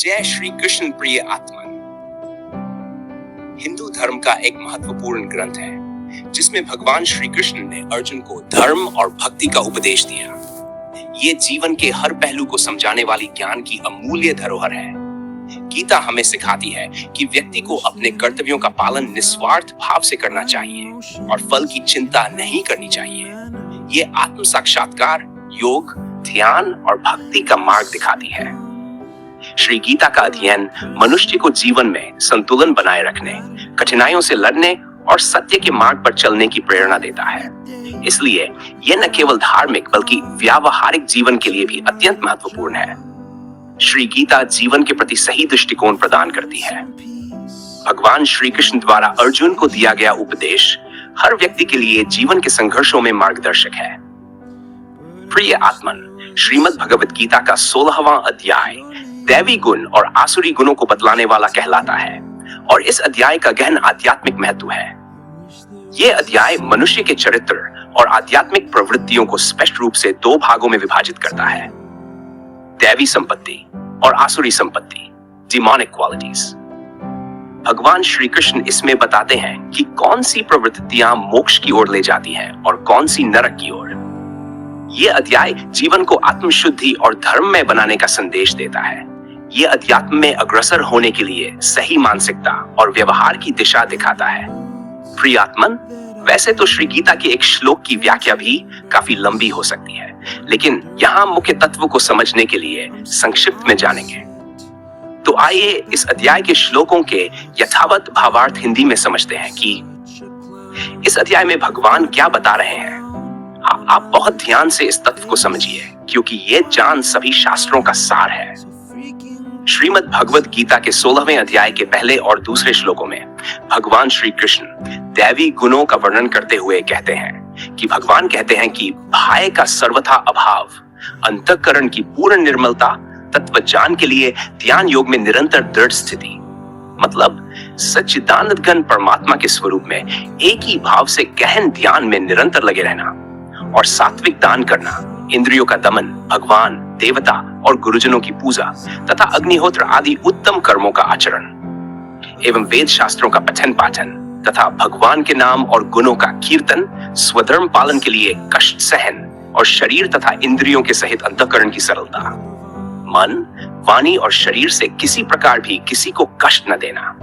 जय श्री कृष्ण प्रिय आत्मन। हिंदू धर्म का एक महत्वपूर्ण ग्रंथ है जिसमें भगवान श्री कृष्ण ने अर्जुन को धर्म और भक्ति का उपदेश दिया। ये जीवन के हर पहलू को समझाने वाली ज्ञान की अमूल्य धरोहर है। गीता हमें सिखाती है कि व्यक्ति को अपने कर्तव्यों का पालन निस्वार्थ भाव से करना चाहिए और फल की चिंता नहीं करनी चाहिए। ये आत्म साक्षात्कार, योग, ध्यान और भक्ति का मार्ग दिखाती है। श्री गीता का अध्ययन मनुष्य को जीवन में संतुलन बनाए रखने, कठिनाइयों से लड़ने और सत्य के मार्ग पर चलने की प्रेरणा देता है। इसलिए यह न केवल धार्मिक बल्कि व्यावहारिक जीवन के लिए भी अत्यंत महत्वपूर्ण है। श्री गीता जीवन के प्रति सही दृष्टिकोण प्रदान करती है। भगवान श्री कृष्ण द्वारा अर्जुन को दिया गया उपदेश हर व्यक्ति के लिए जीवन के संघर्षों में मार्गदर्शक है। प्रिय आत्मन, श्रीमद् भगवत गीता का 16वां अध्याय दैवी गुण और आसुरी गुणों को बतलाने वाला कहलाता है और इस अध्याय का गहन आध्यात्मिक महत्व है। यह अध्याय मनुष्य के चरित्र और आध्यात्मिक प्रवृत्तियों को स्पष्ट रूप से दो भागों में विभाजित करता है, दैवी संपत्ति और आसुरी संपत्ति, डिमोनिक क्वालिटीज। भगवान श्री कृष्ण इसमें बताते हैं कि कौन सी प्रवृत्तियां मोक्ष की ओर ले जाती हैं और कौन सी नरक की ओर। यह अध्याय जीवन को आत्मशुद्धि और धर्म में बनाने का संदेश देता है। यह अध्यात्म में अग्रसर होने के लिए सही मानसिकता और व्यवहार की दिशा दिखाता है। प्रिय आत्मन, वैसे तो श्री गीता के एक श्लोक की व्याख्या भी काफी लंबी हो सकती है, लेकिन यहाँ मुख्य तत्व को समझने के लिए संक्षिप्त में जानेंगे। तो आइए इस अध्याय के श्लोकों के यथावत भावार्थ हिंदी में समझते हैं कि इस अध्याय में भगवान क्या बता रहे हैं। आप बहुत ध्यान से इस तत्व को समझिए क्योंकि यह जान सभी शास्त्रों का सार है। श्रीमद् भगवत गीता के 16वें अध्याय के पहले और दूसरे श्लोकों में भगवान श्री कृष्ण दैवी गुणों का वर्णन करते हुए कहते हैं कि भगवान कहते हैं कि भय का सर्वथा अभाव, अंतःकरण की पूर्ण निर्मलता, तत्व ज्ञान के लिए ध्यान योग में निरंतर दृढ़ स्थिति, मतलब सच्चिदानंद घन परमात्मा के स्वरूप में एक ही भाव से गहन ध्यान में निरंतर लगे रहना और सात्विक दान करना, इंद्रियों का दमन, भगवान, देवता और गुरुजनों की पूजा तथा अग्निहोत्र आदि उत्तम कर्मों का आचरण एवं वेद शास्त्रों का पठन पाठन तथा भगवान के नाम और गुणों का कीर्तन, स्वधर्म पालन के लिए कष्ट सहन और शरीर तथा इंद्रियों के सहित अंतःकरण की सरलता, मन, वाणी और शरीर से किसी प्रकार भी किसी को कष्ट न देना,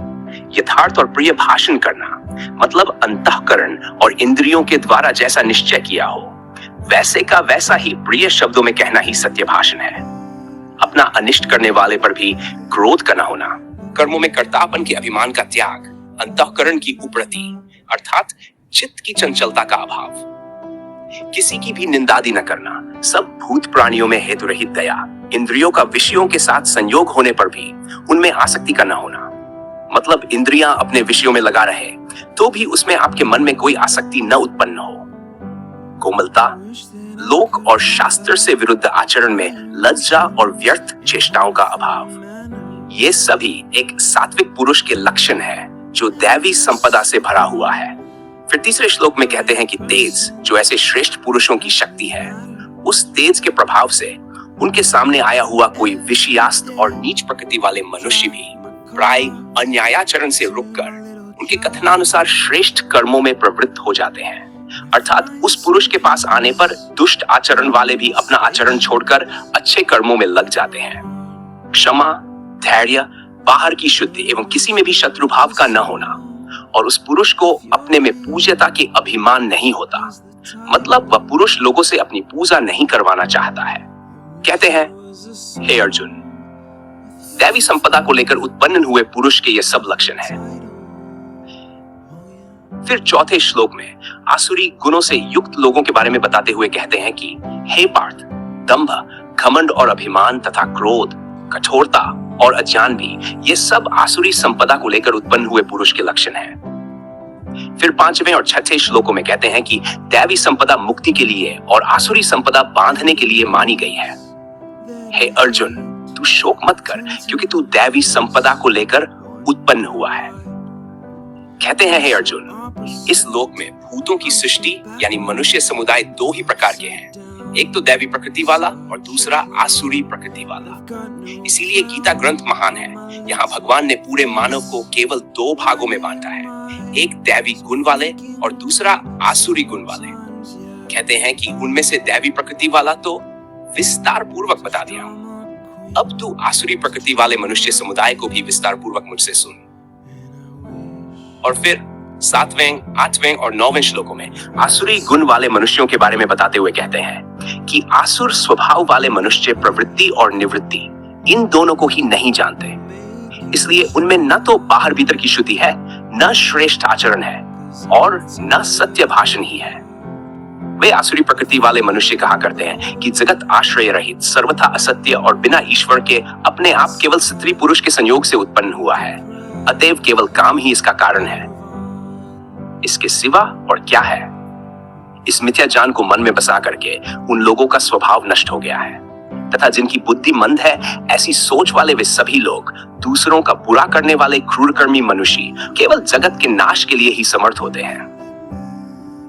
यथार्थ और प्रिय भाषण करना, मतलब अंतःकरण और इंद्रियों के द्वारा जैसा निश्चय किया हो वैसे का वैसा ही प्रिय शब्दों में कहना ही सत्य भाषण है। अपना अनिष्ट करने वाले पर भी क्रोध का न होना, कर्मों में कर्तापन के अभिमान का त्याग, अंतःकरण की उपरति अर्थात चित्त की चंचलता का अभाव, किसी की भी निंदादि न करना, सब भूत प्राणियों में हेतु रहित दया, इंद्रियों का विषयों के साथ संयोग होने पर भी उनमें आसक्ति का न होना, मतलब इंद्रियां अपने विषयों में लगा रहे तो भी उसमें आपके मन में कोई आसक्ति न उत्पन्न हो, कोमलता, लोक और शास्त्र से विरुद्ध आचरण में लज्जा और व्यर्थ चेष्टाओं का अभाव। ये सभी एक सात्विक पुरुष के लक्षण है जो दैवी संपदा से भरा हुआ है। फिर तीसरे श्लोक में कहते हैं कि तेज, जो ऐसे श्रेष्ठ पुरुषों की शक्ति है, उस तेज के प्रभाव से उनके सामने आया हुआ कोई विषयास्त और नीच प्रकृति वाले मनुष्य भी प्राय अन्यायाचरण से रुककर उनके कथनानुसार श्रेष्ठ कर्मों में प्रवृत्त हो जाते हैं। अर्थात उस पुरुष के पास आने पर दुष्ट आचरण वाले भी अपना आचरण छोड़कर अच्छे कर्मों में लग जाते हैं। क्षमा, धैर्य, बाहर की शुद्धि एवं किसी में भी शत्रुभाव का न होना, और उस पुरुष को अपने में पूज्यता के अभिमान नहीं होता, मतलब वह पुरुष लोगों से अपनी पूजा नहीं करवाना चाहता है। कहते हैं, हे अर्जुन, दैवी संपदा को लेकर उत्पन्न हुए पुरुष के ये सब लक्षण हैं। फिर चौथे श्लोक में आसुरी गुणों से युक्त लोगों के बारे में बताते हुए कहते हैं कि हे पार्थ, दंभ, घमंड और अभिमान तथा क्रोध, कठोरता और अज्ञान भी ये सब आसुरी संपदा को लेकर उत्पन्न हुए पुरुष के लक्षण हैं। फिर पांचवें और छठे श्लोकों में कहते हैं कि दैवी संपदा मुक्ति के लिए और आसुरी संपदा बांधने के लिए मानी गई है। हे अर्जुन, तू शोक मत कर क्योंकि तू दैवी संपदा को लेकर उत्पन्न हुआ है। कहते हैं, हे अर्जुन, इस लोक में भूतों की सृष्टि यानी मनुष्य समुदाय दो ही प्रकार के हैं, एक तो दैवी प्रकृति वाला और दूसरा आसुरी प्रकृति वाला। इसीलिए गीता ग्रंथ महान है। यहाँ भगवान ने पूरे मानव को केवल दो भागों में बांटा है, एक दैवी गुण वाले और दूसरा आसुरी गुण वाले। कहते हैं कि उनमें से दैवी प्रकृति वाला तो विस्तार पूर्वक बता दिया हूं, अब तू आसुरी प्रकृति वाले मनुष्य समुदाय को भी विस्तार पूर्वक मुझसे सुन। और फिर 7वें, 8वें और 9वें श्लोकों में आसुरी गुण वाले मनुष्यों के बारे में बताते हुए कहते हैं कि आसुर स्वभाव वाले मनुष्य प्रवृत्ति और निवृत्ति इन दोनों को ही नहीं जानते, इसलिए उनमें न तो बाहर भीतर की शुद्धि है, न श्रेष्ठ आचरण है और न सत्य भाषण ही है। वे आसुरी प्रकृति वाले मनुष्य कहा करते हैं कि जगत आश्रय रहित, सर्वथा असत्य और बिना ईश्वर के अपने आप केवल स्त्री पुरुष के संयोग से उत्पन्न हुआ है, अतएव केवल काम ही इसका कारण है, इसके सिवा और क्या है। इस मिथ्या ज्ञान को मन में बसा करके उन लोगों का स्वभाव नष्ट हो गया है, तथा जिनकी बुद्धि मंद है, ऐसी सोच वाले वे सभी लोग दूसरों का बुरा करने वाले क्रूरकर्मी मनुष्य केवल जगत के नाश के लिए ही समर्थ होते हैं।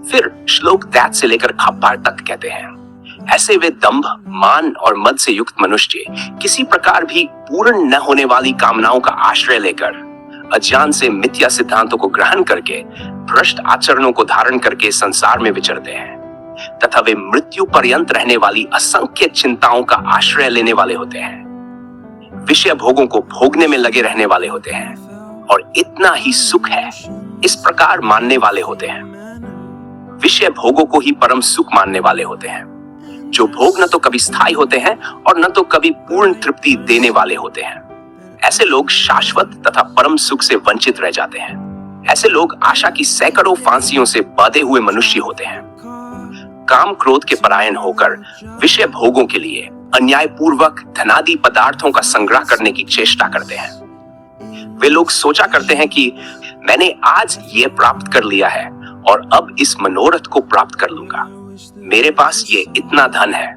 फिर श्लोक 10 से लेकर 12 तक कहते हैं, ऐसे वे दंभ, मान और मद से युक्त मनुष्य किसी प्रकार भी पूर्ण न होने वाली कामनाओं का आश्रय लेकर अज्ञान से मिथ्या सिद्धांतों को ग्रहण करके भ्रष्ट आचरणों को धारण करके संसार में विचरते हैं, तथा वे मृत्यु पर्यंत रहने वाली असंख्य चिंताओं का आश्रय लेने वाले होते हैं, विषय भोगों को भोगने में लगे रहने वाले होते हैं और इतना ही सुख है इस प्रकार मानने वाले होते हैं। विषय भोगों को ही परम सुख मानने वाले होते हैं, जो भोग न तो कभी स्थायी होते हैं और न तो कभी पूर्ण तृप्ति देने वाले होते हैं। ऐसे लोग शाश्वत तथा परम सुख से वंचित रह जाते हैं। ऐसे लोग आशा की सैकड़ों फांसियों से बांधे हुए मनुष्य होते हैं। काम क्रोध के परायण होकर विषय भोगों के लिए अन्यायपूर्वक धनादि पदार्थों का संग्रह करने की चेष्टा करते हैं। वे लोग सोचा करते हैं कि मैंने आज ये प्राप्त कर लिया है और अब इस मनोरथ को प्राप्त कर लूंगा, मेरे पास ये इतना धन है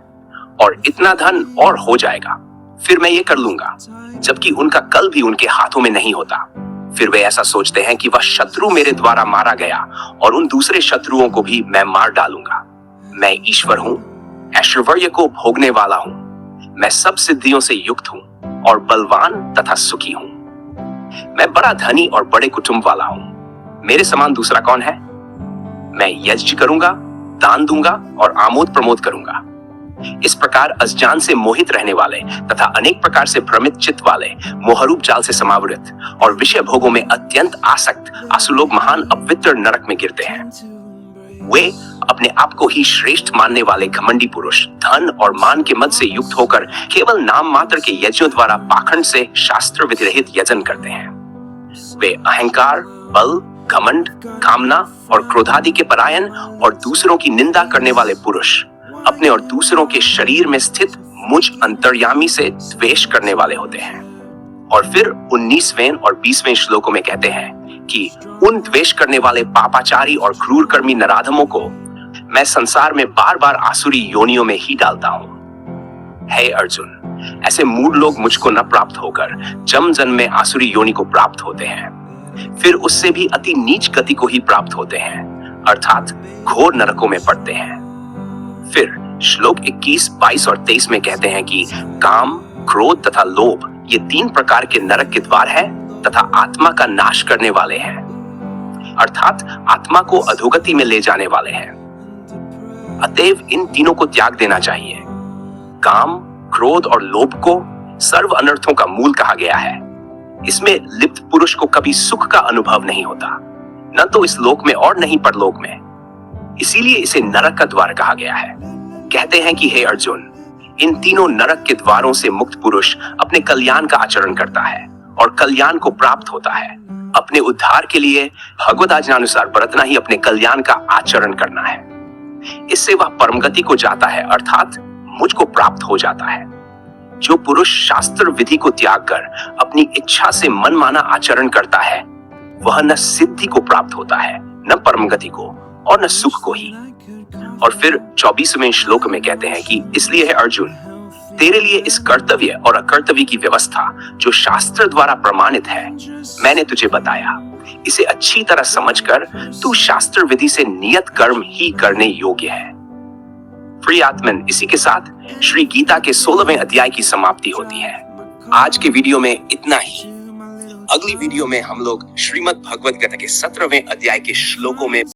और इतना धन और हो जाएगा, फिर मैं ये कर लूंगा, जबकि उनका कल भी उनके हाथों में नहीं होता। फिर वे ऐसा सोचते हैं कि वह शत्रु मेरे द्वारा मारा गया और उन दूसरे शत्रुओं को भी मैं मार डालूंगा। मैं ईश्वर हूँ, ऐश्वर्य को भोगने वाला हूँ, मैं सब सिद्धियों से युक्त हूँ और बलवान तथा सुखी हूँ। मैं बड़ा धनी और बड़े कुटुंब वाला हूँ, मेरे समान दूसरा कौन है। मैं यज्ञ करूंगा, दान दूंगा और आमोद प्रमोद करूंगा। इस प्रकार अज्ञान से मोहित रहने वाले तथा अनेक प्रकार से भ्रमित चित्त वाले मोहरूप जाल से समावृत और विषय भोगों में अत्यंत आसक्त आसुलोग महान अपवित्र नरक में गिरते हैं। वे अपने आप को ही श्रेष्ठ मानने वाले घमंडी पुरुष धन और मान के मद से युक्त होकर केवल नाम मात्र के यज्ञों द्वारा पाखंड से शास्त्र विधिरहित यजन करते हैं। वे अहंकार, बल, घमंड, कामना और क्रोधादि के परायण और दूसरों की निंदा करने वाले पुरुष अपने और दूसरों के शरीर में स्थित मुझ अंतर्यामी से द्वेष करने वाले होते हैं। और फिर 19वें और 20वें श्लोकों में कहते हैं कि उन द्वेष करने वाले पापाचारी और क्रूरकर्मी नराधमों को मैं संसार में बार बार आसुरी योनियों में ही डालता हूं। हे अर्जुन, ऐसे मूढ़ लोग मुझको न प्राप्त होकर जम जन्म में आसुरी योनि को प्राप्त होते हैं, फिर उससे भी अति नीच गति को ही प्राप्त होते हैं, अर्थात घोर नरकों में पड़ते हैं। फिर श्लोक 21, 22 और 23 में कहते हैं कि काम, क्रोध तथा लोभ ये 3 प्रकार के नरक के द्वार है तथा आत्मा का नाश करने वाले हैं, अर्थात आत्मा को अधोगति में ले जाने वाले हैं। अतएव इन तीनों को त्याग देना चाहिए। काम, क्रोध और लोभ को सर्व अनर्थों का मूल कहा गया है। इसमें लिप्त पुरुष को कभी सुख का अनुभव नहीं होता, न तो इस लोक में और नहीं परलोक में, इसीलिए इसे नरक का द्वार कहा गया है। कहते हैं कि हे अर्जुन, इन तीनों नरक के द्वारों से मुक्त पुरुष अपने कल्याण का आचरण करता है और कल्याण को प्राप्त होता है। अपने उद्धार के लिए भगवत आज्ञानुसार बरतना ही अपने कल्याण का आचरण करना है। इससे वह परम गति को जाता है, अर्थात मुझको प्राप्त हो जाता है। जो पुरुष शास्त्र विधि को त्याग कर अपनी इच्छा से मनमाना आचरण करता है, वह न सिद्धि को प्राप्त होता है, न परम गति को और न सुख को ही। और फिर 24वें श्लोक में कहते हैं कि इसलिए है अर्जुन, तेरे लिए इस कर्तव्य और अकर्तव्य की व्यवस्था जो शास्त्र द्वारा प्रमाणित है मैंने तुझे बताया। इसे अच्छी तरह समझकर तू शास्त्र विधि से नियत कर्म ही करने योग्य है। प्रियात्मन, इसी के साथ श्री गीता के 16वें अध्याय की समाप्ति होती है। आज के वीडियो में इतना ही। अगली वीडियो में हम लोग श्रीमद् भगवद गीता के 17वें अध्याय के श्लोकों में